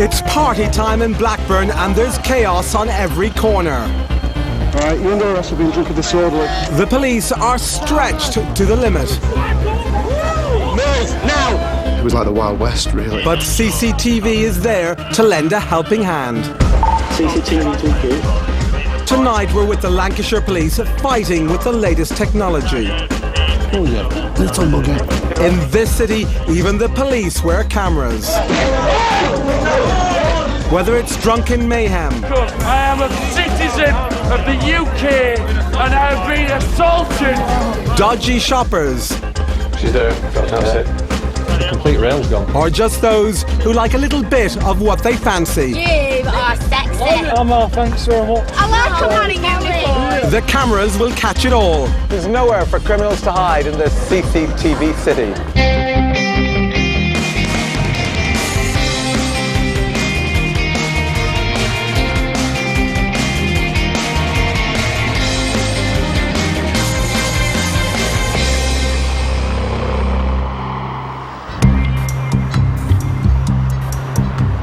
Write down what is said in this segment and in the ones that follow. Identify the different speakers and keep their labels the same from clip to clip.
Speaker 1: It's party time in Blackburn and there's chaos on every corner.
Speaker 2: Right, you're under arrest for being drunk and disorderly.
Speaker 1: The police are stretched to the limit.
Speaker 2: Move, now!
Speaker 3: It was like the Wild West, really.
Speaker 1: But CCTV is there to lend a helping hand.
Speaker 2: CCTV to you.
Speaker 1: Tonight we're with the Lancashire Police fighting with the latest technology.
Speaker 2: Oh yeah, little bugger.
Speaker 1: In this city, even the police wear cameras. Whether it's drunken mayhem,
Speaker 4: I am a citizen of the UK and I have been assaulted.
Speaker 1: Dodgy shoppers,
Speaker 5: She's there, that's it. The complete rail's gone.
Speaker 1: or just those who like a little bit of what they fancy.
Speaker 6: You are sexy.
Speaker 4: Thanks so much.
Speaker 6: I like a man in uniform.
Speaker 1: The cameras will catch it all.
Speaker 7: There's nowhere for criminals to hide in this CCTV city.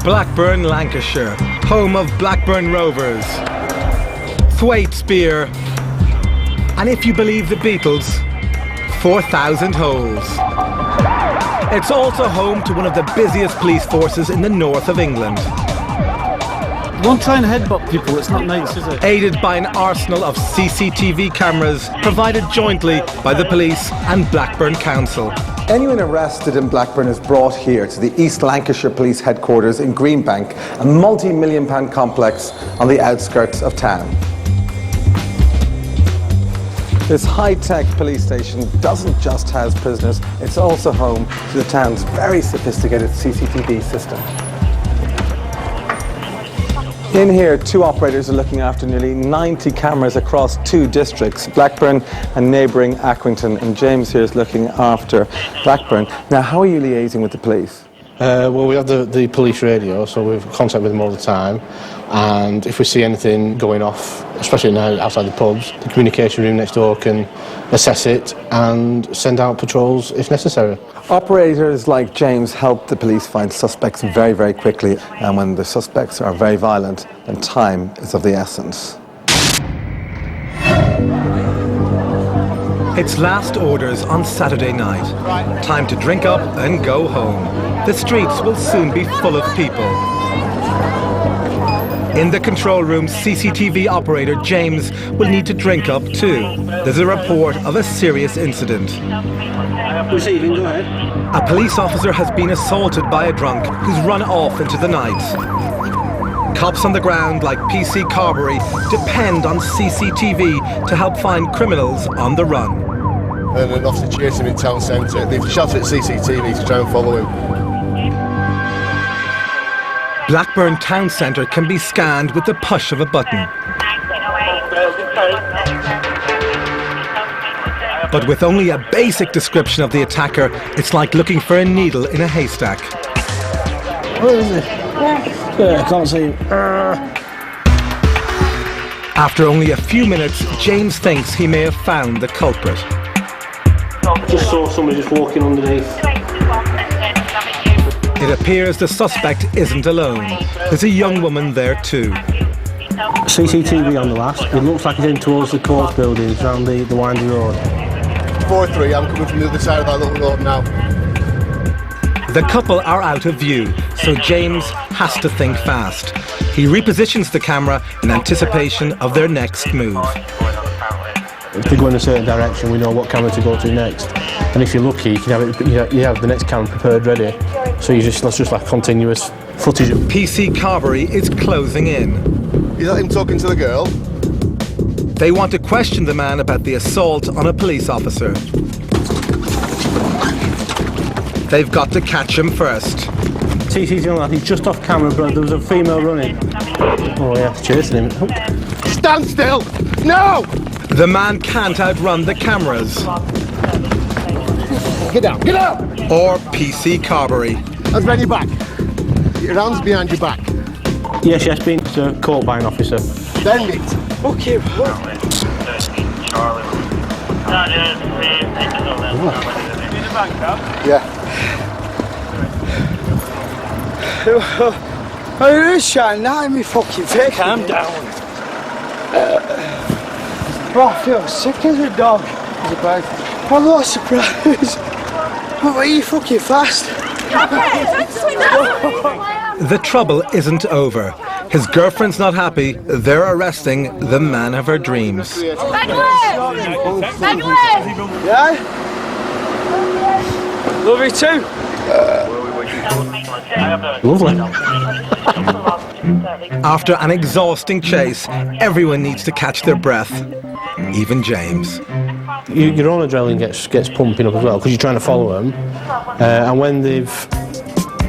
Speaker 1: Blackburn, Lancashire, home of Blackburn Rovers, Thwaites beer, and if you believe the Beatles, 4,000 holes. It's also home to one of the busiest police forces in the north of England.
Speaker 2: Don't try and headbutt people, it's not nice, is it?
Speaker 1: Aided by an arsenal of CCTV cameras provided jointly by the police and Blackburn Council.
Speaker 7: Anyone arrested in Blackburn is brought here to the East Lancashire Police Headquarters in Greenbank, a multi-million-pound complex on the outskirts of town. This high-tech police station doesn't just house prisoners, it's also home to the town's very sophisticated CCTV system. In here, two operators are looking after nearly 90 cameras across two districts, Blackburn and neighbouring Accrington, and James here is looking after Blackburn. Now, how are you liaising with the police?
Speaker 3: Well, we have the police radio, so we've contact with them all the time. And if we see anything going off, especially now outside the pubs, the communication room next door can assess it and send out patrols if necessary.
Speaker 7: Operators like James help the police find suspects very, very quickly. And when the suspects are very violent, then time is of the essence.
Speaker 1: It's last orders on Saturday night. Time to drink up and go home. The streets will soon be full of people. In the control room, CCTV operator James will need to drink up too. There's a report of a serious incident.
Speaker 2: Receiving, go ahead.
Speaker 1: A police officer has been assaulted by a drunk who's run off into the night. Cops on the ground like PC Carberry depend on CCTV to help find criminals on the run.
Speaker 3: And an officer chasing him in town centre. They've shouted at CCTV to try and follow him.
Speaker 1: Blackburn town centre can be scanned with the push of a button. But with only a basic description of the attacker, it's like looking for a needle in a haystack.
Speaker 2: Where is it? Yeah, I can't see him.
Speaker 1: After only a few minutes, James thinks he may have found the culprit.
Speaker 2: Just saw somebody just walking underneath.
Speaker 1: It appears the suspect isn't alone. There's a young woman there too.
Speaker 2: CCTV on the last. It looks like he's in towards the court buildings around the windy road.
Speaker 3: 4-3, I'm coming from the other side of that little road now.
Speaker 1: The couple are out of view, so James has to think fast. He repositions the camera in anticipation of their next move.
Speaker 2: If they go in a certain direction, we know what camera to go to next. And if you're lucky, you can have you have the next camera prepared ready. So that's just like continuous footage.
Speaker 1: PC Carberry is closing in.
Speaker 3: Is that him talking to the girl?
Speaker 1: They want to question the man about the assault on a police officer. They've got to catch him first.
Speaker 2: CCTV on that, he's just off camera, but there was a female running. Oh yeah, chasing him.
Speaker 3: Stand still! No!
Speaker 1: The man can't outrun the cameras.
Speaker 3: Get down, get out!
Speaker 1: Or PC Carberry.
Speaker 3: Hands behind your back. Your hands behind your back.
Speaker 2: Yes, yes, been caught by an officer.
Speaker 3: Bend it.
Speaker 2: Okay.
Speaker 3: Yeah.
Speaker 8: Oh, you're shouting that in me fucking face.
Speaker 9: Calm down.
Speaker 8: Bro, I feel sick as a dog.
Speaker 3: Surprise.
Speaker 8: I'm not surprised. But are you fucking fast?
Speaker 1: The trouble isn't over. His girlfriend's not happy. They're arresting the man of her dreams.
Speaker 8: Yeah? Love you too.
Speaker 2: Lovely.
Speaker 1: After an exhausting chase, everyone needs to catch their breath. Even James.
Speaker 2: Your own adrenaline gets pumping up as well because you're trying to follow them. And when they've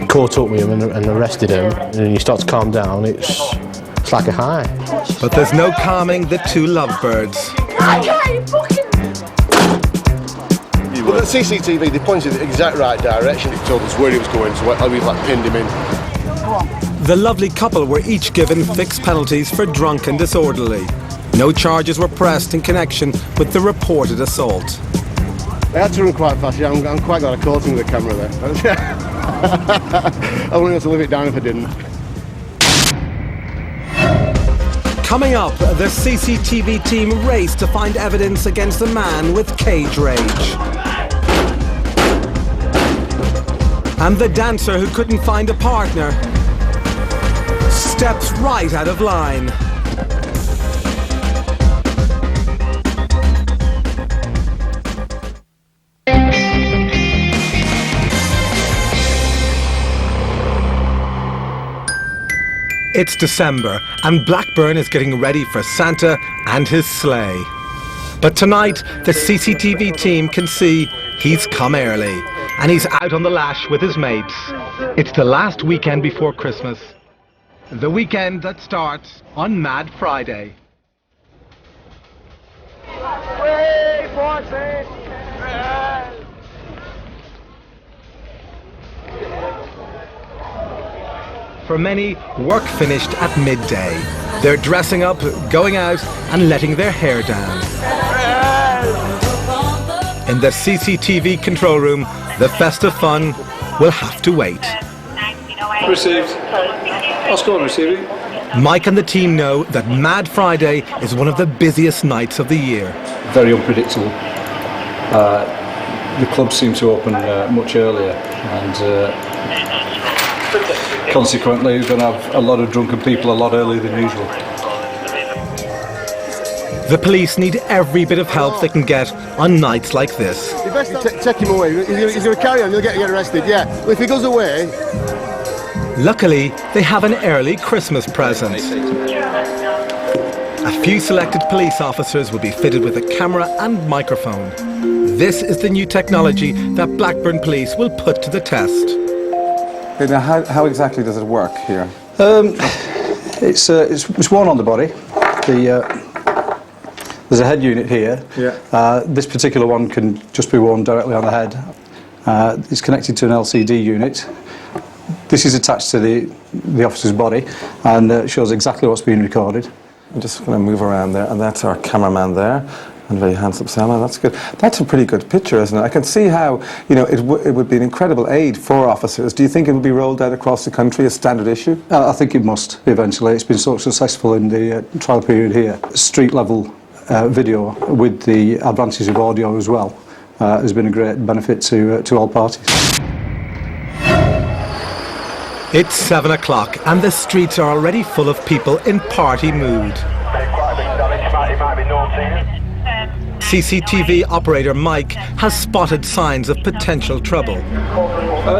Speaker 2: caught up with him and arrested him, and you start to calm down, it's like a high.
Speaker 1: But there's no calming the two lovebirds.
Speaker 3: Well, the CCTV, they pointed in the exact right direction. It told us where he was going, so we've like pinned him in.
Speaker 1: The lovely couple were each given fixed penalties for drunk and disorderly. No charges were pressed in connection with the reported assault.
Speaker 3: I had to run quite fast, yeah, I'm quite glad I caught him with the camera there. I wouldn't be able to live it down if I didn't.
Speaker 1: Coming up, the CCTV team raced to find evidence against a man with cage rage. And the dancer who couldn't find a partner steps right out of line. It's December, and Blackburn is getting ready for Santa and his sleigh. But tonight, the CCTV team can see he's come early, and he's out on the lash with his mates. It's the last weekend before Christmas. The weekend that starts on Mad Friday. For many, work finished at midday. They're dressing up, going out, and letting their hair down. In the CCTV control room, the festive fun will have to wait.
Speaker 5: Received. Oscar, receiving.
Speaker 1: Mike and the team know that Mad Friday is one of the busiest nights of the year.
Speaker 5: Very unpredictable. The clubs seem to open much earlier, and consequently we're going to have a lot of drunken people a lot earlier than usual.
Speaker 1: The police need every bit of help they can get on nights like this.
Speaker 3: You best take him away. He's going to carry on, he'll get arrested, yeah. Well, if he goes away...
Speaker 1: Luckily, they have an early Christmas present. A few selected police officers will be fitted with a camera and microphone. This is the new technology that Blackburn Police will put to the test.
Speaker 7: Okay, now how exactly does it work here?
Speaker 9: It's worn on the body. There's a head unit here.
Speaker 7: Yeah.
Speaker 9: This particular one can just be worn directly on the head. It's connected to an LCD unit. This is attached to the officer's body and shows exactly what's being recorded.
Speaker 7: I'm just going to move around there, and that's our cameraman there. And very handsome Selma, that's good. That's a pretty good picture, isn't it? I can see how, you know, it would be an incredible aid for officers. Do you think it will be rolled out across the country as standard issue?
Speaker 9: I think it must, eventually. It's been so successful in the trial period here. Street level video with the advantage of audio as well has been a great benefit to all parties.
Speaker 1: It's 7 o'clock and the streets are already full of people in party mood. CCTV operator Mike has spotted signs of potential trouble.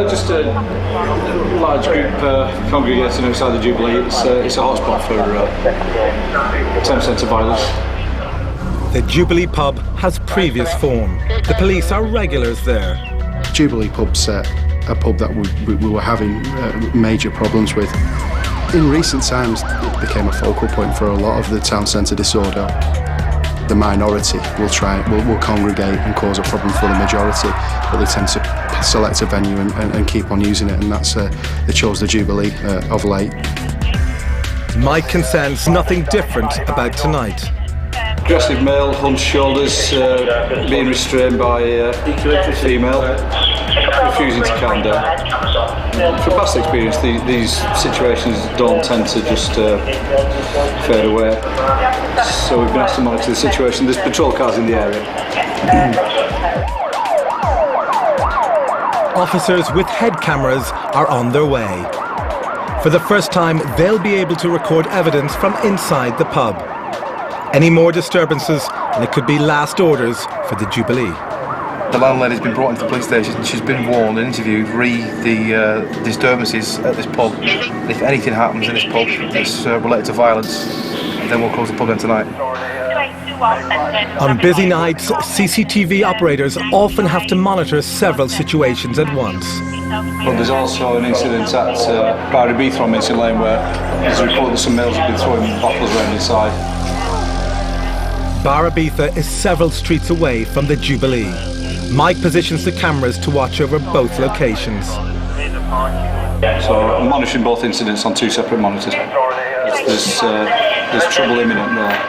Speaker 5: Just a large group congregating outside the Jubilee. It's a hotspot for town centre violence.
Speaker 1: The Jubilee pub has previous form. The police are regulars there.
Speaker 3: Jubilee pub's a pub that we were having major problems with. In recent times, it became a focal point for a lot of the town centre disorder. The minority will congregate and cause a problem for the majority, but they tend to select a venue and keep on using it, and that's they chose the Jubilee of late.
Speaker 1: Mike can sense nothing different about tonight.
Speaker 5: Aggressive male, hunched shoulders, being restrained by female, refusing to calm down. From past experience, these situations don't tend to just fade away. So we've been asked to monitor the situation. There's patrol cars in the area.
Speaker 1: Officers with head cameras are on their way. For the first time, they'll be able to record evidence from inside the pub. Any more disturbances, and it could be last orders for the Jubilee.
Speaker 10: The landlady's been brought into the police station. She's been warned and interviewed re the disturbances at this pub. If anything happens in this pub that's related to violence, then we'll close the pub down tonight.
Speaker 1: On busy nights, CCTV operators often have to monitor several situations at once.
Speaker 5: But there's also an incident at Barry Beath on Mason Lane where there's a report that some males have been throwing bottles around inside.
Speaker 1: Barabitha is several streets away from the Jubilee. Mike positions the cameras to watch over both locations.
Speaker 5: So I'm monitoring both incidents on 2 separate monitors. There's trouble imminent there.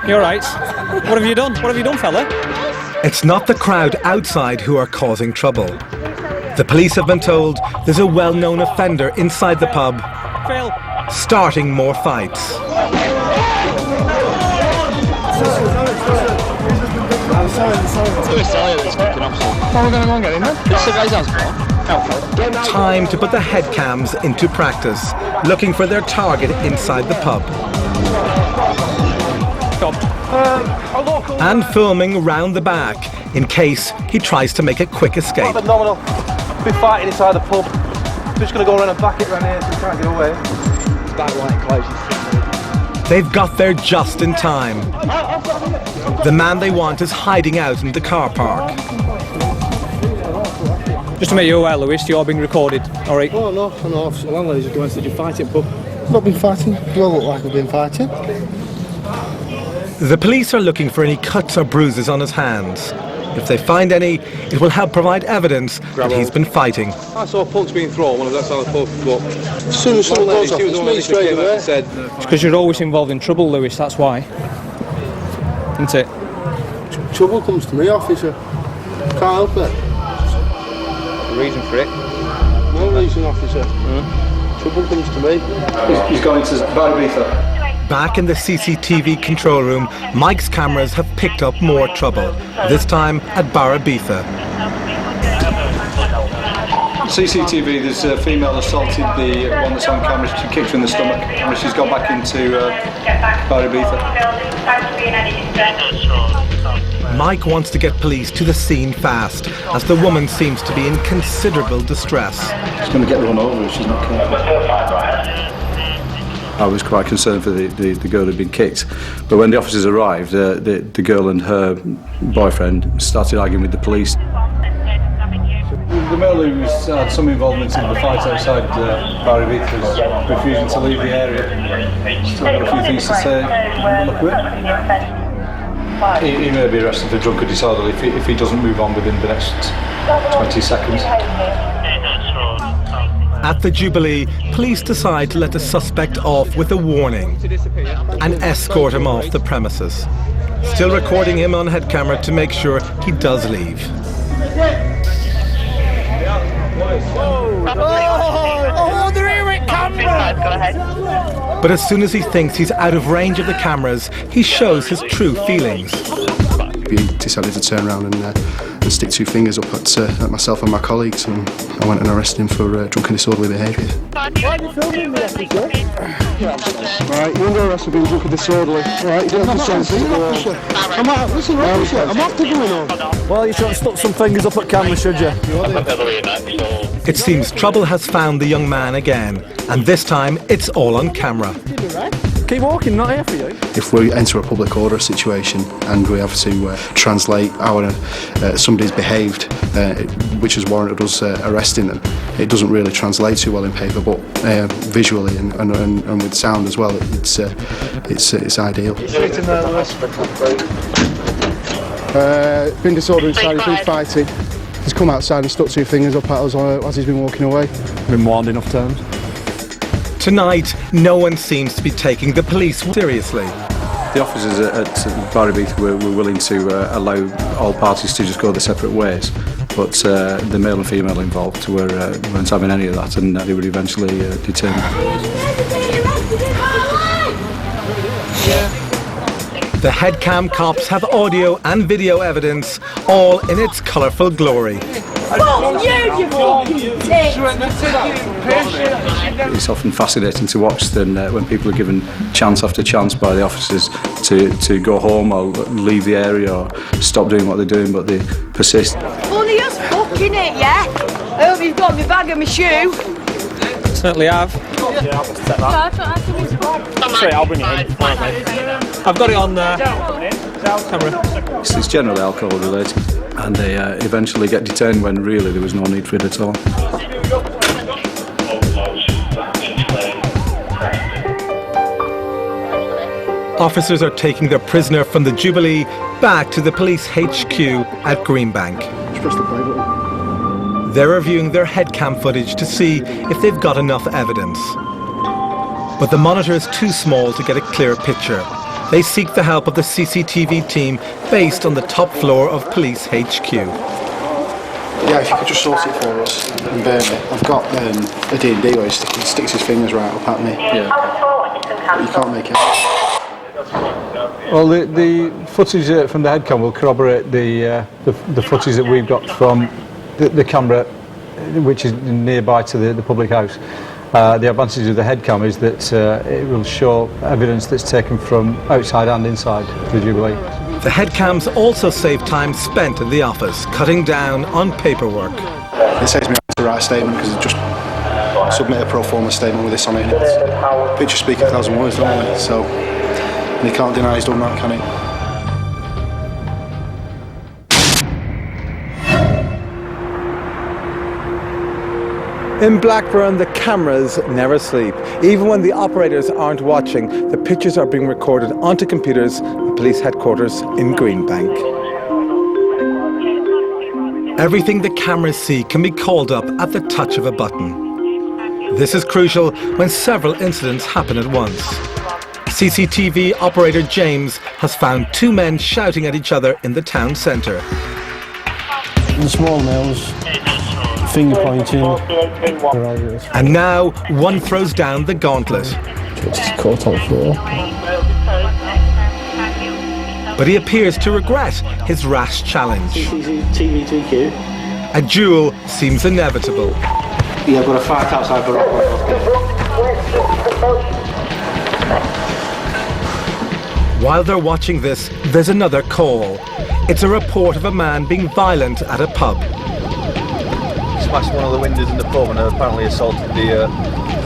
Speaker 11: You alright? What have you done? What have you done, fella?
Speaker 1: It's not the crowd outside who are causing trouble. The police have been told there's a well-known offender inside the pub,
Speaker 11: Phil.
Speaker 1: starting more fights. Time to put the head cams into practice, looking for their target inside the pub. And filming round the back, in case he tries to make a quick escape.
Speaker 10: Phenomenal. Been fighting inside the pub. Just going to go around and back it around here so we can't get away. That light closes.
Speaker 1: They've got there just in time. The man they want is hiding out in the car park.
Speaker 11: Just to make you aware, Lewis, you're being recorded, alright?
Speaker 3: Oh, no. The landlady's just going and said you're fighting, pub. Not been fighting. You all look like we've been fighting.
Speaker 1: The police are looking for any cuts or bruises on his hands. If they find any, it will help provide evidence that he's been fighting.
Speaker 10: I saw a punch being thrown when I was outside the pub, but
Speaker 3: As soon as someone goes off,
Speaker 10: she was
Speaker 3: it's
Speaker 10: the one
Speaker 3: me
Speaker 10: that
Speaker 3: straight
Speaker 10: came out
Speaker 3: away.
Speaker 10: and said,
Speaker 11: It's because you're always involved in trouble, Lewis, that's why. Isn't it?
Speaker 3: Trouble comes to me, officer. Can't help it.
Speaker 11: The reason for it.
Speaker 3: No reason, officer. Trouble comes to me.
Speaker 5: He's going to Barry Beath.
Speaker 1: Back in the CCTV control room, Mike's cameras have picked up more trouble, this time at Barabitha.
Speaker 5: CCTV, there's a female assaulted the one that's on camera. She kicked her in the stomach and she's gone back into Barry Beath.
Speaker 1: Mike wants to get police to the scene fast, as the woman seems to be in considerable distress.
Speaker 5: She's going to get run over if she's not careful. I was quite concerned for the girl who'd been kicked, but when the officers arrived, the girl and her boyfriend started arguing with the police. The male who had some involvement in the fight outside Barry Beath was refusing to leave the area. Still got a few things to say. Look at it. He may be arrested for drunk or disorderly if he doesn't move on within the next 20 seconds.
Speaker 1: At the Jubilee, police decide to let the suspect off with a warning and escort him off the premises, still recording him on head camera to make sure he does leave.
Speaker 6: Oh, there it comes!
Speaker 1: But as soon as he thinks he's out of range of the cameras, he shows his true feelings.
Speaker 12: We decided to turn around and stick 2 fingers up at myself and my colleagues, and I went and arrested him for drunken disorderly behaviour.
Speaker 3: Why are you filming me, officer? Right, you're under arrest for being drunk and disorderly. Right, you don't have a chance to go on. Listen, officer, I'm after going on.
Speaker 10: well, you shouldn't stuck some fingers up at camera, should you?
Speaker 1: It seems trouble has found the young man again, and this time it's all on camera.
Speaker 10: Keep walking, not here for you.
Speaker 12: If we enter a public order situation and we have to translate how somebody's behaved, which has warranted us arresting them, it doesn't really translate too well in paper, but visually and with sound as well, it's ideal.
Speaker 3: Been disorderly inside, he's been fighting. He's come outside and stuck 2 fingers up at us as he's been walking away.
Speaker 10: Been warned enough times.
Speaker 1: Tonight, no one seems to be taking the police seriously.
Speaker 5: The officers at Barry Beath were willing to allow all parties to just go their separate ways. but the male and female involved weren't having any of that, and they were eventually detained.
Speaker 1: The headcam cops have audio and video evidence, all in its colourful glory.
Speaker 5: It's often fascinating to watch when people are given chance after chance by the officers to go home or leave the area or stop doing what they're doing, but they persist.
Speaker 6: Funny as fucking it, yeah? I hope you've got my bag and my shoe.
Speaker 11: Certainly have. Sorry, I'll bring it in. I've got it on camera.
Speaker 5: It's generally alcohol related, and they eventually get detained when really there was no need for it at all.
Speaker 1: Officers are taking their prisoner from the Jubilee back to the police HQ at Greenbank. They're reviewing their headcam footage to see if they've got enough evidence. But the monitor is too small to get a clear picture. They seek the help of the CCTV team based on the top floor of police HQ.
Speaker 12: Yeah, if you could just sort it for us and burn it. I've got a D&D where he sticks his fingers right up at me. Yeah. But you can't make it.
Speaker 9: Well, the footage from the headcam will corroborate the footage that we've got from the camera, which is nearby to the public house. The advantage of the headcam is that it will show evidence that's taken from outside and inside the Jubilee.
Speaker 1: The headcams also save time spent in the office, cutting down on paperwork.
Speaker 12: It saves me to write a statement because it just submit a pro forma statement with this on it. And it's pictures speak 1,000 words, don't they? So and he can't deny he's done that, can he?
Speaker 7: In Blackburn, the cameras never sleep. Even when the operators aren't watching, the pictures are being recorded onto computers at police headquarters in Greenbank.
Speaker 1: Everything the cameras see can be called up at the touch of a button. This is crucial when several incidents happen at once. CCTV operator James has found two men shouting at each other in the town centre.
Speaker 2: The small males, finger pointing.
Speaker 1: And now one throws down the gauntlet.
Speaker 2: Caught on floor.
Speaker 1: But he appears to regret his rash challenge.
Speaker 2: CCTV.
Speaker 1: A duel seems inevitable.
Speaker 2: Yeah, I've got a fight outside the rock.
Speaker 1: While they're watching this, there's another call. It's a report of a man being violent at a pub.
Speaker 10: Smashed one of the windows in the pub and apparently assaulted the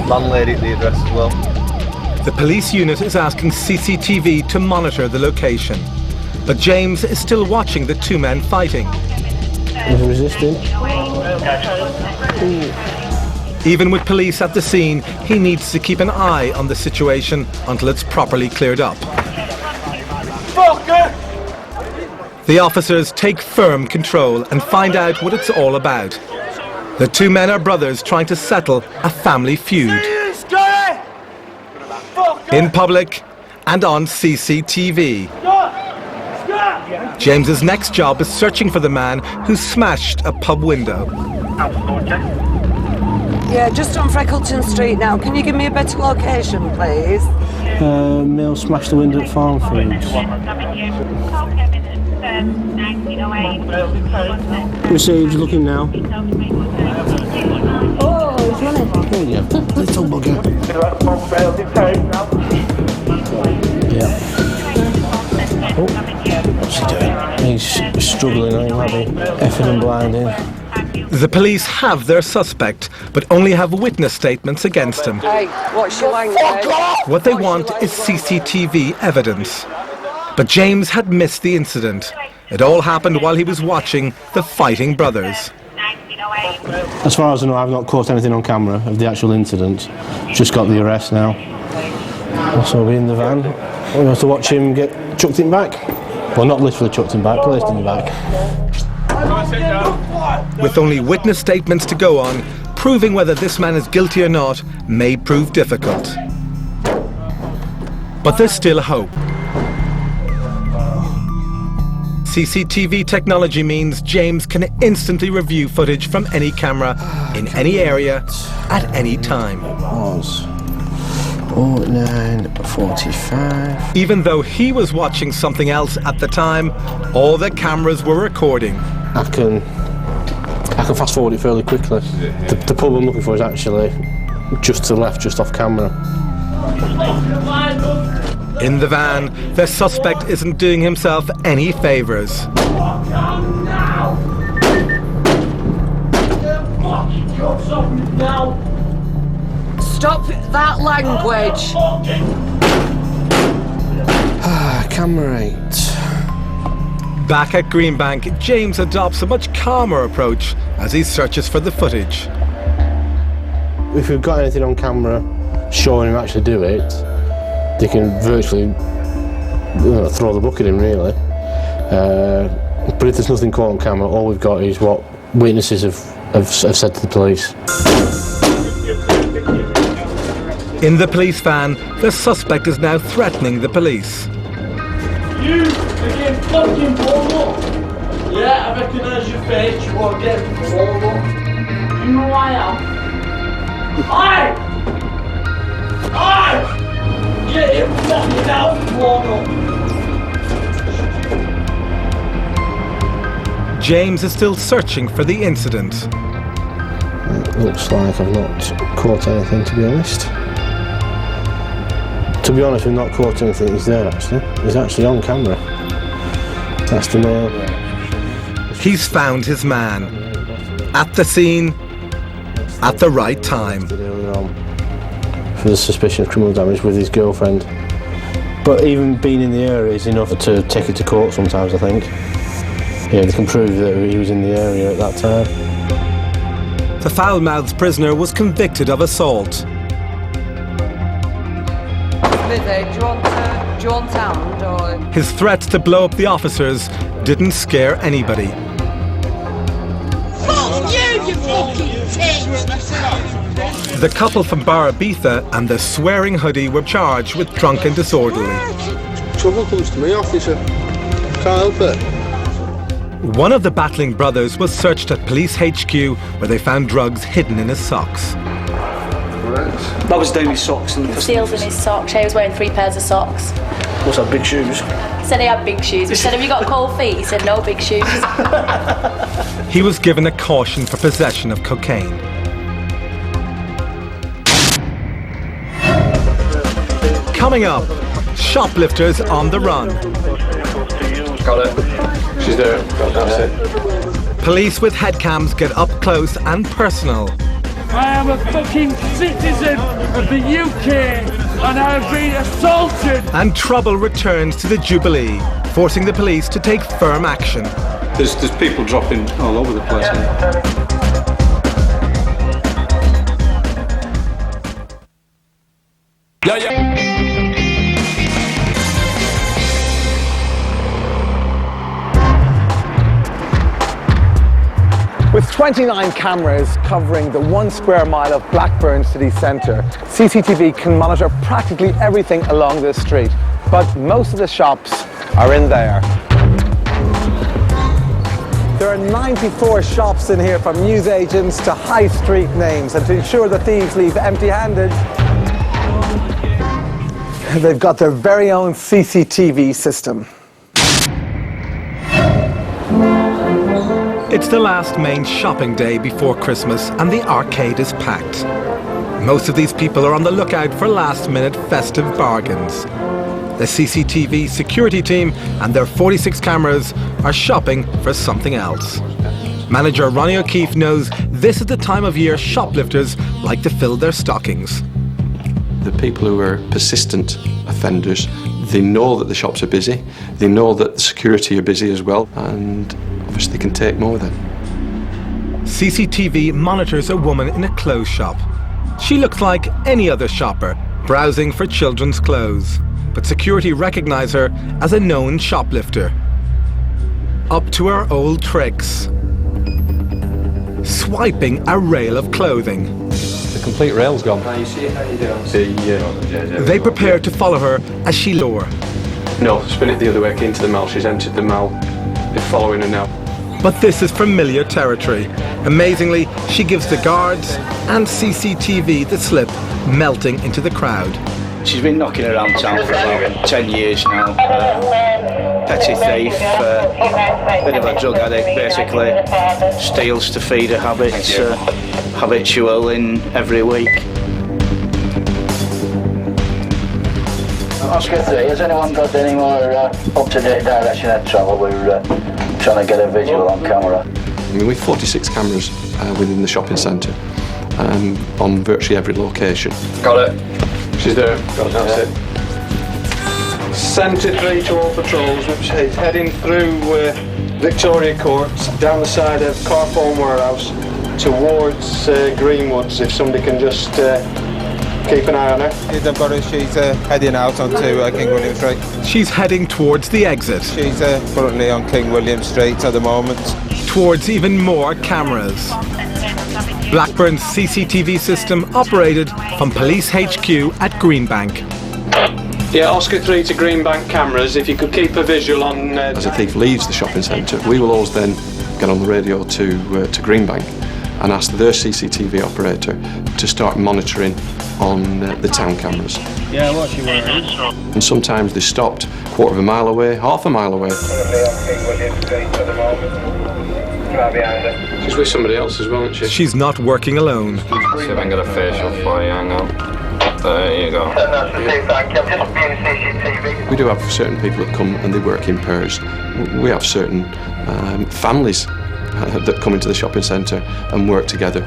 Speaker 10: landlady at the address as well.
Speaker 1: The police unit is asking CCTV to monitor the location. But James is still watching the two men fighting.
Speaker 2: He's resisting.
Speaker 1: Even with police at the scene, he needs to keep an eye on the situation until it's properly cleared up. The officers take firm control and find out what it's all about. The two men are brothers trying to settle a family feud. In public and on CCTV. James's next job is searching for the man who smashed a pub window.
Speaker 13: Yeah, just on Freckleton Street now. Can you give me a better location, please?
Speaker 2: Male smashed the window at Farm Foods. Received, looking now.
Speaker 13: Oh, he's running.
Speaker 2: Oh, yeah. Little bugger. Yeah. Oh, what's he doing? He's struggling, ain't he? Effing and blinding.
Speaker 1: The police have their suspect, but only have witness statements against him.
Speaker 13: Hey, what's your language?
Speaker 1: What they want is CCTV evidence. But James had missed the incident. It all happened while he was watching the fighting brothers.
Speaker 2: As far as I know, I've not caught anything on camera of the actual incident. Just got the arrest now. So we'll be in the van. We'll have to watch him get chucked in back. Well, not literally chucked in back, placed in the back.
Speaker 1: With only witness statements to go on, proving whether this man is guilty or not may prove difficult. But there's still hope. CCTV technology means James can instantly review footage from any camera, in any area, at any time.
Speaker 2: Was 09:45.
Speaker 1: Even though he was watching something else at the time, all the cameras were recording.
Speaker 2: I can fast forward it fairly quickly. The pub I'm looking for is actually just to the left, just off camera.
Speaker 1: In the van, the suspect isn't doing himself any favours.
Speaker 6: Stop that language.
Speaker 2: Camera 8.
Speaker 1: Back at Greenbank, James adopts a much calmer approach as he searches for the footage.
Speaker 2: If we've got anything on camera showing him actually do it, they can virtually throw the book at him, really. But if there's nothing caught on camera, all we've got is what witnesses have said to the police.
Speaker 1: In the police van, the suspect is now threatening the police.
Speaker 4: You again fucking blown up. Yeah, I recognise your face, you are getting blown up. You know I am. Aye! Get him fucking out, blown up.
Speaker 1: James is still searching for the incident.
Speaker 2: It looks like I've not caught anything, to be honest. To be honest, we've not caught anything. He's there, actually. He's actually on camera. That's the male.
Speaker 1: He's found his man. At the scene, at the right time.
Speaker 2: For the suspicion of criminal damage with his girlfriend. But even being in the area is enough to take it to court sometimes, I think. Yeah, they can prove that he was in the area at that time.
Speaker 1: The foul-mouthed prisoner was convicted of assault.
Speaker 13: Smithy, do you want hand or...?
Speaker 1: His threats to blow up the officers didn't scare anybody.
Speaker 6: Fuck you fucking tit!
Speaker 1: The couple from Barabitha and the swearing hoodie were charged with drunken disorderly.
Speaker 8: Trouble comes to me, officer. Can't help it.
Speaker 1: One of the battling brothers was searched at police HQ where they found drugs hidden in his socks.
Speaker 14: That was down his socks. And
Speaker 15: Seals in his socks. He was wearing 3 pairs of socks.
Speaker 14: What's that, big shoes?
Speaker 15: He said he had big shoes. We said, have you got cold feet? He said, no big shoes.
Speaker 1: He was given a caution for possession of cocaine. Coming up, shoplifters on the run.
Speaker 3: Got it. She's there. That's it.
Speaker 1: Police with headcams get up close and personal.
Speaker 4: I am a fucking citizen of the UK and I have been assaulted.
Speaker 1: And trouble returns to the Jubilee, forcing the police to take firm action.
Speaker 9: There's people dropping all over the place.
Speaker 4: Yeah.
Speaker 7: With 29 cameras covering the 1 square mile of Blackburn city centre, CCTV can monitor practically everything along this street. But most of the shops are in there. There are 94 shops in here, from newsagents to high street names, and to ensure that thieves leave empty-handed, they've got their very own CCTV system.
Speaker 1: It's the last main shopping day before Christmas and the arcade is packed. Most of these people are on the lookout for last-minute festive bargains. The CCTV security team and their 46 cameras are shopping for something else. Manager Ronnie O'Keefe knows this is the time of year shoplifters like to fill their stockings.
Speaker 16: The people who are persistent offenders, they know that the shops are busy, they know that the security are busy as well, and obviously they can take more then.
Speaker 1: CCTV monitors a woman in a clothes shop. She looks like any other shopper, browsing for children's clothes, but security recognise her as a known shoplifter. Up to her old tricks. Swiping a rail of clothing.
Speaker 3: The complete rail's gone.
Speaker 1: They prepare to follow her as she lure.
Speaker 3: No, spin it the other way into the mall. She's entered the mall.
Speaker 16: They're following her now.
Speaker 1: But this is familiar territory. Amazingly, she gives the guards and CCTV the slip, melting into the crowd.
Speaker 17: She's been knocking around town for about 10 years now. Petty thief, bit of a drug addict basically. Steals to feed her habits, habitual in every week.
Speaker 18: Oscar 3, has anyone got any more up-to-date direction of travel? We're trying to get a visual on camera.
Speaker 16: I mean, we've 46 cameras within the shopping centre on virtually every location.
Speaker 2: Got it. She's there. Got it, that's it. 73 to all patrols, which is heading through Victoria Courts, down the side of Carphone Warehouse, towards Greenwoods, if somebody can just keep an eye on her.
Speaker 19: They've got her, she's heading out onto King William Street.
Speaker 1: She's heading towards the exit.
Speaker 19: She's currently on King William Street at the moment.
Speaker 1: Towards even more cameras. Blackburn's CCTV system operated from Police HQ at Greenbank.
Speaker 2: Yeah, Oscar 3 to Greenbank cameras, if you could keep a visual on...
Speaker 16: As a thief leaves the shopping centre, we will always then get on the radio to Greenbank and ask their CCTV operator to start monitoring on the town cameras.
Speaker 19: Yeah, what's she wearing?
Speaker 16: And sometimes they stopped a quarter of a mile away, half a mile away. She's with somebody else as well, isn't she?
Speaker 1: She's not working alone.
Speaker 20: See if I can get a facial for you, hang on. There you go.
Speaker 16: We do have certain people that come and they work in pairs. We have certain families that come into the shopping centre and work together.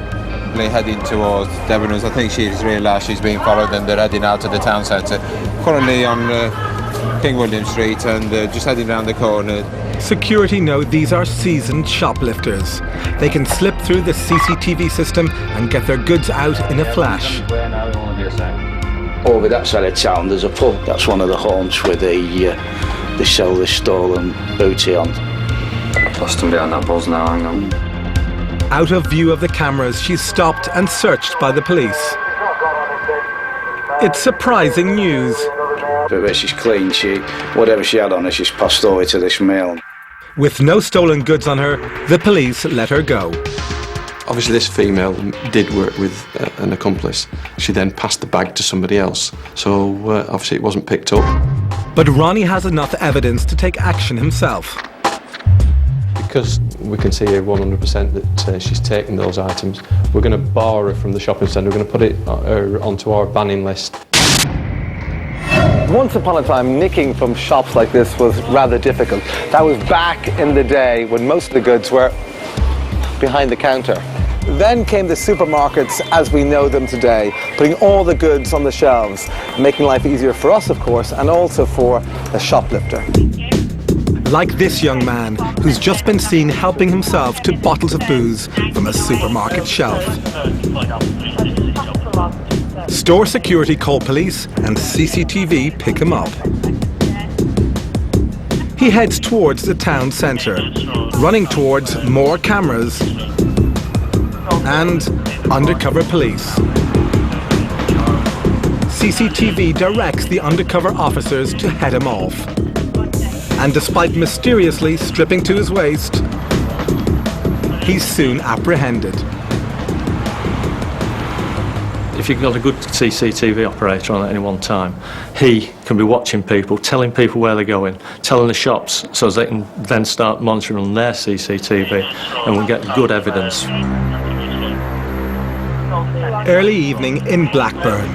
Speaker 19: Heading towards Debenhams. I think she's realised she's being followed and they're heading out to the town centre. Currently on King William Street and just heading round the corner.
Speaker 1: Security know these are seasoned shoplifters. They can slip through the CCTV system and get their goods out in a flash.
Speaker 17: Over that side of town there's a pub. That's one of the haunts where they sell this stolen booty on.
Speaker 20: Lost him behind that buzz now, hang on.
Speaker 1: Out of view of the cameras, she's stopped and searched by the police. It's surprising news.
Speaker 17: But she's clean, whatever she had on her, she's passed over to this male.
Speaker 1: With no stolen goods on her, the police let her go.
Speaker 16: Obviously this female did work with an accomplice. She then passed the bag to somebody else, so obviously it wasn't picked up.
Speaker 1: But Ronnie has enough evidence to take action himself.
Speaker 16: Because we can see here 100% that she's taken those items, we're going to bar her from the shopping centre, we're going to put it onto our banning list.
Speaker 7: Once upon a time, nicking from shops like this was rather difficult. That was back in the day when most of the goods were behind the counter. Then came the supermarkets as we know them today, putting all the goods on the shelves, making life easier for us, of course, and also for the shoplifter.
Speaker 1: Like this young man, who's just been seen helping himself to bottles of booze from a supermarket shelf. Store security call police and CCTV pick him up. He heads towards the town centre, running towards more cameras and undercover police. CCTV directs the undercover officers to head him off. And despite mysteriously stripping to his waist, he's soon apprehended.
Speaker 21: If you've got a good CCTV operator on at any one time, he can be watching people, telling people where they're going, telling the shops so they can then start monitoring on their CCTV and we'll get good evidence.
Speaker 1: Early evening in Blackburn.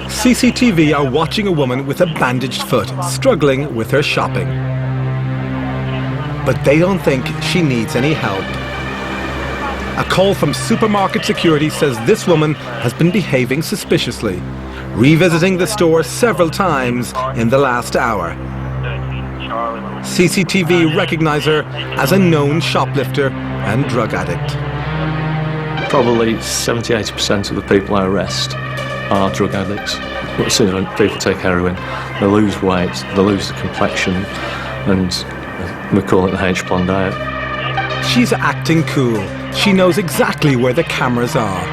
Speaker 1: CCTV are watching a woman with a bandaged foot struggling with her shopping. But they don't think she needs any help. A call from supermarket security says this woman has been behaving suspiciously, revisiting the store several times in the last hour. CCTV recognize her as a known shoplifter and drug addict.
Speaker 21: Probably 70-80% of the people I arrest are drug addicts. As soon as people take heroin, they lose weight, they lose the complexion, and we call it the H-plan diet.
Speaker 1: She's acting cool. She knows exactly where the cameras are.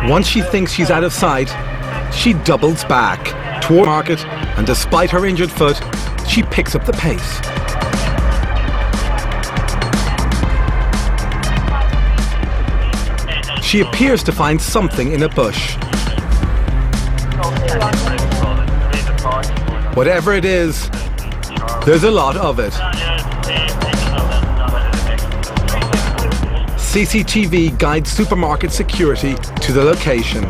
Speaker 1: Once she thinks she's out of sight, she doubles back toward the market, and despite her injured foot, she picks up the pace. She appears to find something in a bush. Whatever it is, there's a lot of it. CCTV guides supermarket security to the location.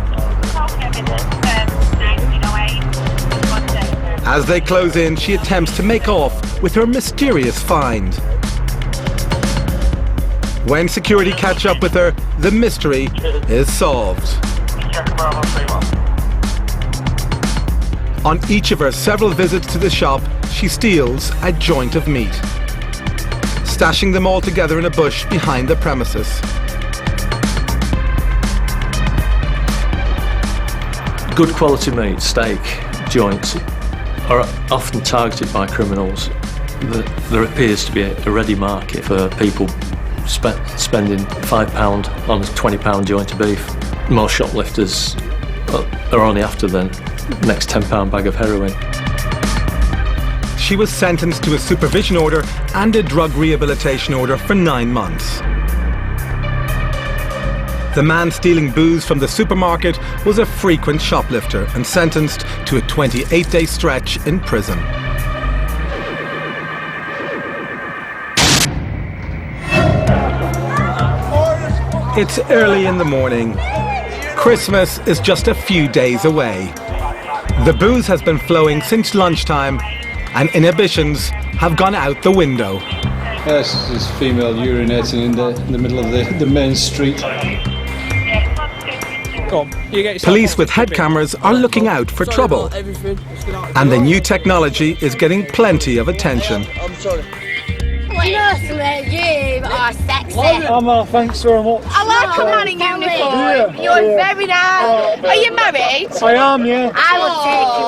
Speaker 1: As they close in, she attempts to make off with her mysterious find. When security catch up with her, the mystery is solved. On each of her several visits to the shop, she steals a joint of meat, stashing them all together in a bush behind the premises.
Speaker 21: Good quality meat, steak, joints, are often targeted by criminals. There appears to be a ready market for people spending £5 on a £20 joint of beef. Most shoplifters are only after the next £10 bag of heroin.
Speaker 1: She was sentenced to a supervision order and a drug rehabilitation order for 9 months. The man stealing booze from the supermarket was a frequent shoplifter and sentenced to a 28-day stretch in prison. It's early in the morning. Christmas is just a few days away. The booze has been flowing since lunchtime and inhibitions have gone out the window.
Speaker 9: Yes, this female urinating in the middle of the main street.
Speaker 1: Police with head cameras are looking out for trouble. And the new technology is getting plenty of attention.
Speaker 15: Honestly, you are sexy.
Speaker 14: Emma, thanks very much.
Speaker 15: I like a man in uniform. You're very nice. Are you married?
Speaker 14: I am, yeah.
Speaker 15: I would take you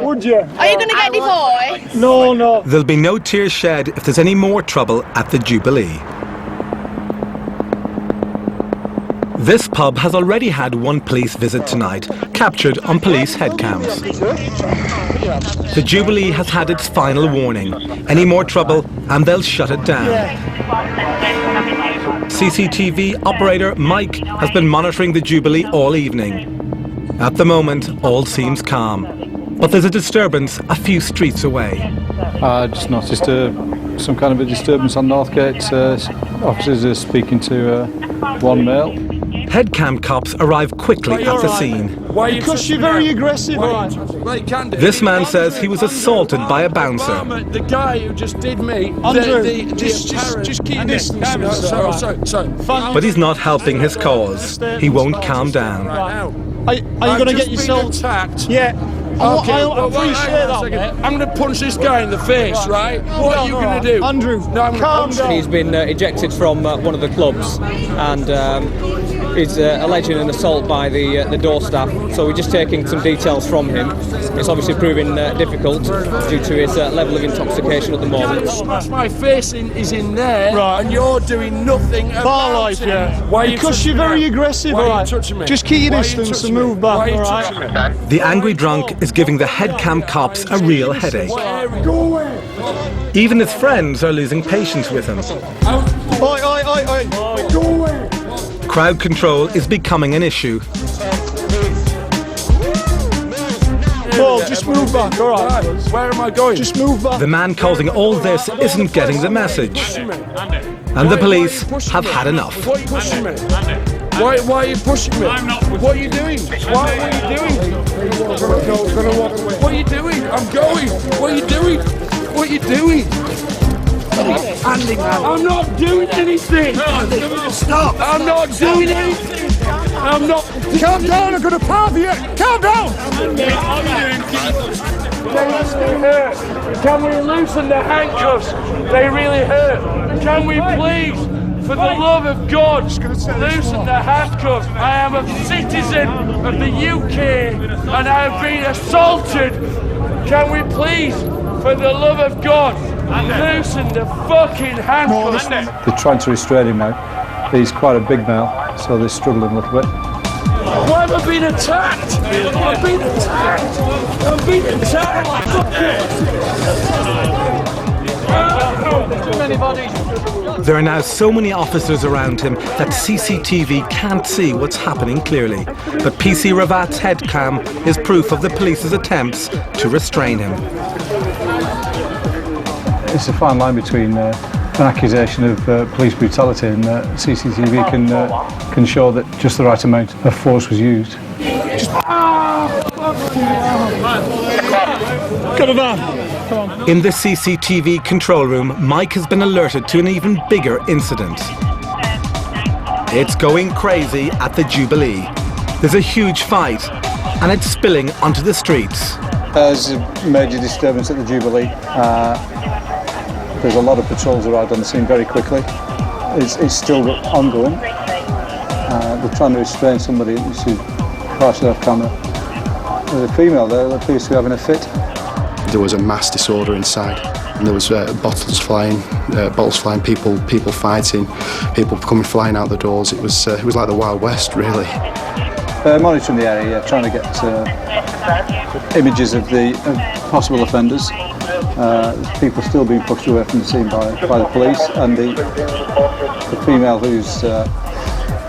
Speaker 15: on.
Speaker 14: Would you?
Speaker 15: Are you going to get divorced?
Speaker 14: No.
Speaker 1: There'll be no tears shed if there's any more trouble at the Jubilee. This pub has already had one police visit tonight, captured on police headcams. The Jubilee has had its final warning. Any more trouble and they'll shut it down. CCTV operator Mike has been monitoring the Jubilee all evening. At the moment, all seems calm. But there's a disturbance a few streets away.
Speaker 9: I just noticed some kind of a disturbance on Northgate. Officers are speaking to one male.
Speaker 1: Headcam cops arrive quickly at the scene.
Speaker 14: Because you're very aggressive, right?
Speaker 1: This man says he was assaulted by a bouncer.
Speaker 4: The guy who just did me.
Speaker 14: Andrew, just keep your distance.
Speaker 1: But he's not helping his cause. He won't calm down.
Speaker 14: Are you going to get yourself
Speaker 4: attacked?
Speaker 14: Yeah.
Speaker 4: Okay,
Speaker 14: I appreciate that, mate.
Speaker 4: I'm going to punch this guy in the face, right? What are you going to do?
Speaker 14: Andrew, calm down.
Speaker 11: He's been ejected from one of the clubs and is alleging an assault by the door staff. So we're just taking some details from him. It's obviously proving difficult due to his level of intoxication at the moment.
Speaker 4: My face is in there, right, and you're doing nothing about it.
Speaker 14: Yeah.
Speaker 4: Why
Speaker 14: because you're very aggressive,
Speaker 4: Why
Speaker 14: all
Speaker 4: are
Speaker 14: right?
Speaker 4: you touching me?
Speaker 14: Just keep your distance and move back,
Speaker 4: Why are you
Speaker 14: all
Speaker 4: touching
Speaker 14: right?
Speaker 4: me?
Speaker 1: The angry drunk is giving the headcam cops a real headache. Even his friends are losing patience with him. Crowd control is becoming an issue.
Speaker 14: Paul, just move back, all right?
Speaker 4: Where am I going?
Speaker 14: Just move back.
Speaker 1: The man causing all this isn't getting the message. And the police have had enough.
Speaker 4: Why are you pushing me? Why are you pushing me? What are you doing? What are you doing? What are you doing? I'm going. What are you doing? What are you doing? I'm not doing anything. Stop. I'm not doing anything. I'm not.
Speaker 14: Calm down, I'm going to palm you. Calm down.
Speaker 4: They really hurt. Can we loosen the handcuffs? They really hurt. Can we please, for the love of God, loosen the handcuffs? I am a citizen of the UK and I have been assaulted. Can we please, for the love of God, loosen the fucking handcuffs?
Speaker 9: They're trying to restrain him now. He's quite a big male, so they're struggling a little bit.
Speaker 4: Why have I been attacked? I've been attacked. I've been attacked.
Speaker 11: Too many bodies.
Speaker 1: There are now so many officers around him that CCTV can't see what's happening clearly. But PC Ravat's head cam is proof of the police's attempts to restrain him.
Speaker 9: It's a fine line between an accusation of police brutality and CCTV can show that just the right amount of force was used.
Speaker 14: Get him on.
Speaker 1: In the CCTV control room, Mike has been alerted to an even bigger incident. It's going crazy at the Jubilee. There's a huge fight, and it's spilling onto the streets.
Speaker 9: There's a major disturbance at the Jubilee. There's a lot of patrols arrived on the scene very quickly. It's still ongoing. They're trying to restrain somebody, which is partially off camera. There's a female there that appears to be having a fit.
Speaker 12: There was a mass disorder inside, and there was bottles flying, people fighting, people coming flying out the doors. It was like the Wild West, really.
Speaker 9: Monitoring the area, trying to get images of the possible offenders. People still being pushed away from the scene by the police, and the female who's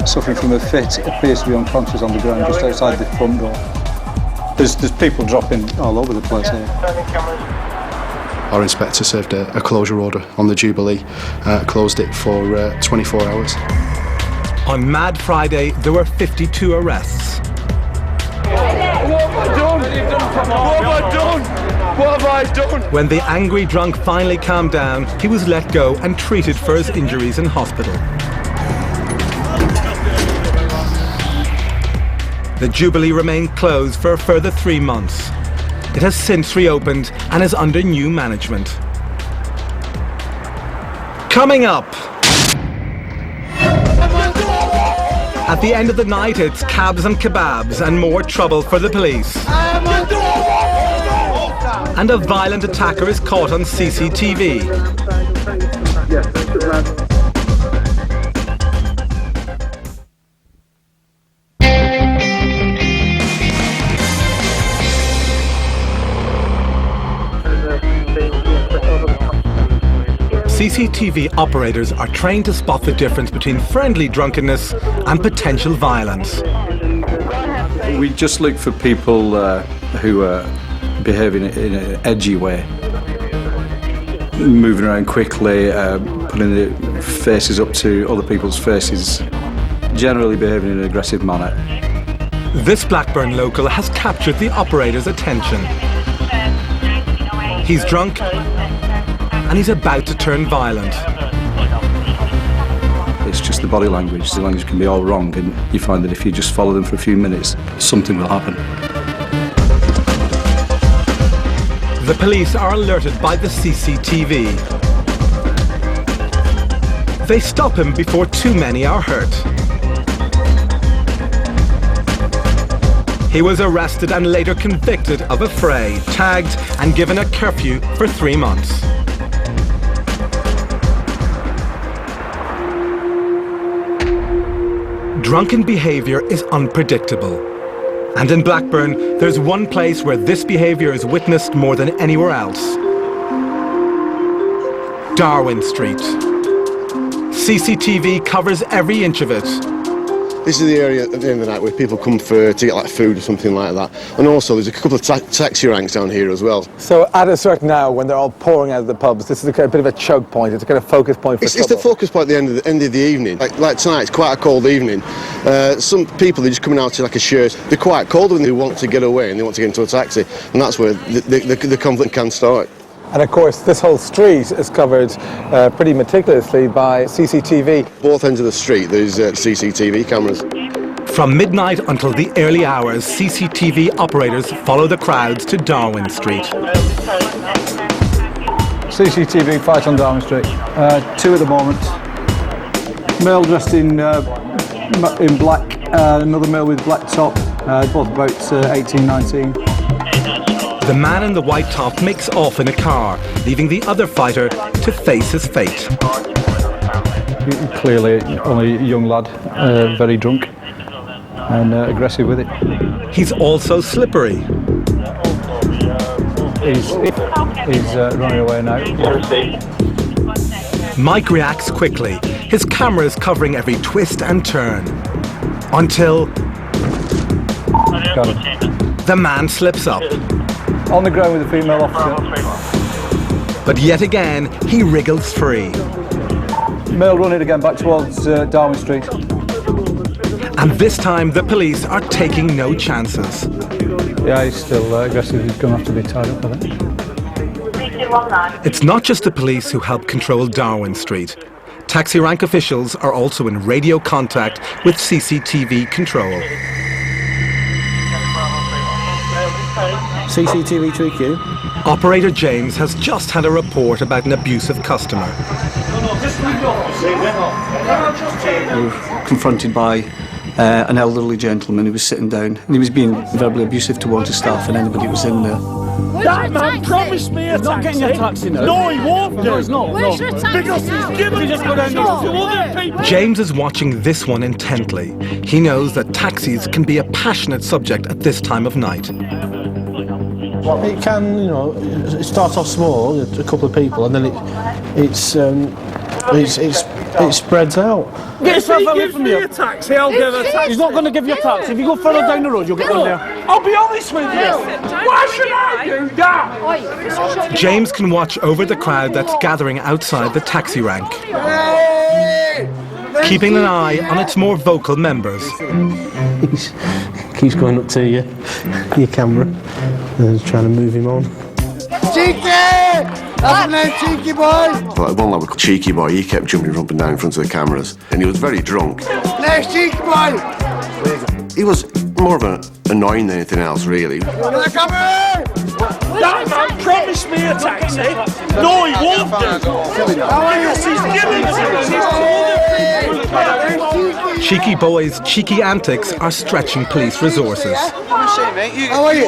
Speaker 9: suffering from a fit appears to be unconscious on the ground just outside the front door. There's people dropping all over the place here.
Speaker 12: Our inspector served a closure order on the Jubilee, closed it for 24 hours.
Speaker 1: On Mad Friday, there were 52 arrests.
Speaker 4: What have I done? What have I done? What have I done?
Speaker 1: When the angry drunk finally calmed down, he was let go and treated for his injuries in hospital. The Jubilee remained closed for a further 3 months. It has since reopened and is under new management. Coming up! At the end of the night, it's cabs and kebabs and more trouble for the police. And a violent attacker is caught on CCTV. CCTV operators are trained to spot the difference between friendly drunkenness and potential violence.
Speaker 9: We just look for people who are behaving in an edgy way, moving around quickly, putting their faces up to other people's faces, generally behaving in an aggressive manner.
Speaker 1: This Blackburn local has captured the operator's attention. He's drunk and he's about to turn violent.
Speaker 9: It's just the body language. The language can be all wrong, and you find that if you just follow them for a few minutes, something will happen.
Speaker 1: The police are alerted by the CCTV. They stop him before too many are hurt. He was arrested and later convicted of a fray, tagged and given a curfew for 3 months. Drunken behaviour is unpredictable. And in Blackburn, there's one place where this behaviour is witnessed more than anywhere else. Darwin Street. CCTV covers every inch of it.
Speaker 5: This is the area at the end of the night where people come to get like food or something like that. And also there's a couple of taxi ranks down here as well.
Speaker 7: So at a certain hour when they're all pouring out of the pubs, this is a bit of a choke point. It's a kind of focus point for
Speaker 5: It's the focus point at the end of the evening. Like tonight, it's quite a cold evening. Some people, they're just coming out to like a shirt. They're quite cold and they want to get away and they want to get into a taxi. And that's where the conflict can start.
Speaker 7: And of course, this whole street is covered pretty meticulously by CCTV.
Speaker 5: Both ends of the street, there's CCTV cameras.
Speaker 1: From midnight until the early hours, CCTV operators follow the crowds to Darwin Street.
Speaker 9: CCTV fight on Darwin Street. 2 at the moment. Male dressed in black, another male with black top, both about 18, 19.
Speaker 1: The man in the white top makes off in a car, leaving the other fighter to face his fate.
Speaker 9: Clearly only a young lad, very drunk. and aggressive with it.
Speaker 1: He's also slippery.
Speaker 9: He's running away now.
Speaker 1: Mike reacts quickly, his camera is covering every twist and turn. Until
Speaker 9: Got him.
Speaker 1: the man slips up.
Speaker 9: On the ground with the female officer.
Speaker 1: But yet again, he wriggles free.
Speaker 9: Male running again back towards Darwin Street.
Speaker 1: And this time the police are taking no chances.
Speaker 9: Yeah, he's still aggressive. He's going to have to be tied up, I think.
Speaker 1: It's not just the police who help control Darwin Street. Taxi rank officials are also in radio contact with CCTV control.
Speaker 2: CCTV to EQ.
Speaker 1: Operator James has just had a report about an abusive customer.
Speaker 10: We were confronted by an elderly gentleman who was sitting down and he was being verbally abusive towards his staff and anybody who was in there.
Speaker 14: That man promised me a taxi.
Speaker 10: Not getting a taxi now.
Speaker 14: No, he won't do.
Speaker 10: No, he's not.
Speaker 14: Where's your taxi? Because he's given it to other people.
Speaker 1: James is watching this one intently. He knows that taxis can be a passionate subject at this time of night.
Speaker 2: It can, you know, it starts off small, a couple of people, and then it spreads out.
Speaker 14: Get yourself away from me a taxi, I'll give a taxi.
Speaker 10: He's not going to give you a taxi. If you go further down the road, you'll get one there.
Speaker 14: I'll be honest with you. Why should I do that?
Speaker 1: James can watch over the crowd that's gathering outside the taxi rank, keeping an eye on its more vocal members.
Speaker 2: He keeps going up to your camera and trying to move him on.
Speaker 8: Cheeky! That's the name, Cheeky boy!
Speaker 5: Like one lad called Cheeky Boy, he kept jumping up and down in front of the cameras, and he was very drunk.
Speaker 8: Next Cheeky boy!
Speaker 5: He was more of an annoying than anything else, really.
Speaker 14: That man promised me a taxi. No, he won't do. Because he's given it.
Speaker 1: Cheeky Boy's cheeky antics are stretching police resources.
Speaker 8: How are you?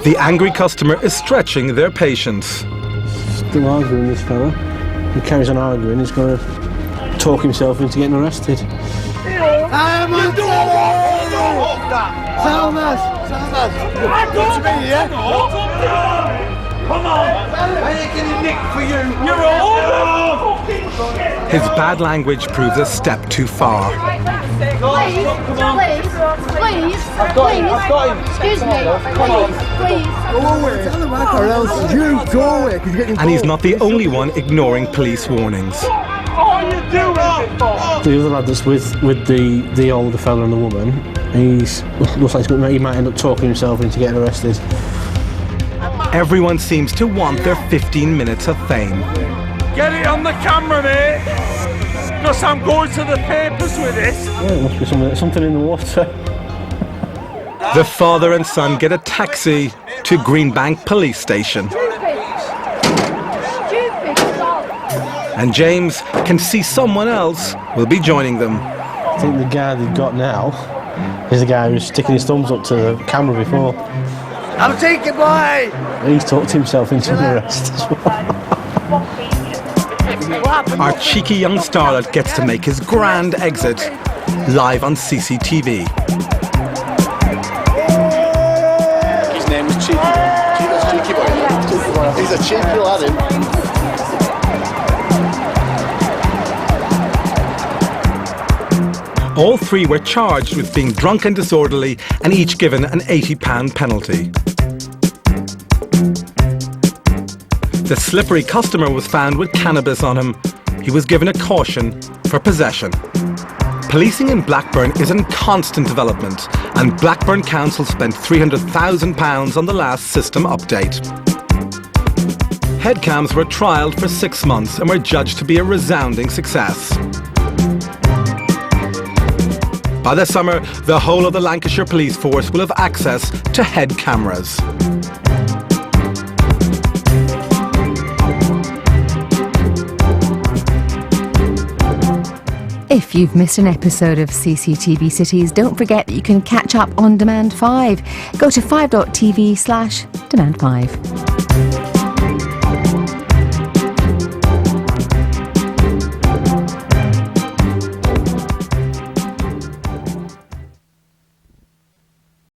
Speaker 1: The angry customer is stretching their patience.
Speaker 2: Still arguing, this fella. He carries on arguing, he's going to talk himself into getting arrested.
Speaker 8: I'm on Salmas! Come to me, yeah? Come on! I ain't getting nicked for you! You're all
Speaker 1: His bad language proves a step too far.
Speaker 15: Please. I've got him. Excuse me. Please.
Speaker 8: Go away, or else you go away.
Speaker 1: And he's not the only one ignoring police warnings.
Speaker 14: What are you doing it for?
Speaker 2: The other lad that's with the older fella and the woman, looks like he might end up talking himself into getting arrested.
Speaker 1: Everyone seems to want their 15 minutes of fame.
Speaker 14: Get it on the camera, mate. Because I'm going to the papers with this.
Speaker 2: Yeah, it must be something in the water.
Speaker 1: The father and son get a taxi to Greenbank Police Station. And James can see someone else will be joining them.
Speaker 2: I think the guy they've got now is the guy who was sticking his thumbs up to the camera before.
Speaker 8: I'll take it, boy!
Speaker 2: He's talked himself into the arrest as well.
Speaker 1: Our cheeky young starlet gets to make his grand exit live on CCTV.
Speaker 5: His name is Cheeky Boy. Cheeky Boy. He's a cheeky lad, him.
Speaker 1: All three were charged with being drunk and disorderly and each given an £80 penalty. The slippery customer was found with cannabis on him. He was given a caution for possession. Policing in Blackburn is in constant development, and Blackburn Council spent £300,000 on the last system update. Headcams were trialled for 6 months and were judged to be a resounding success. By the summer, the whole of the Lancashire Police Force will have access to head cameras.
Speaker 22: If you've missed an episode of CCTV Cities, don't forget that you can catch up on Demand 5. Go to 5.tv/Demand5.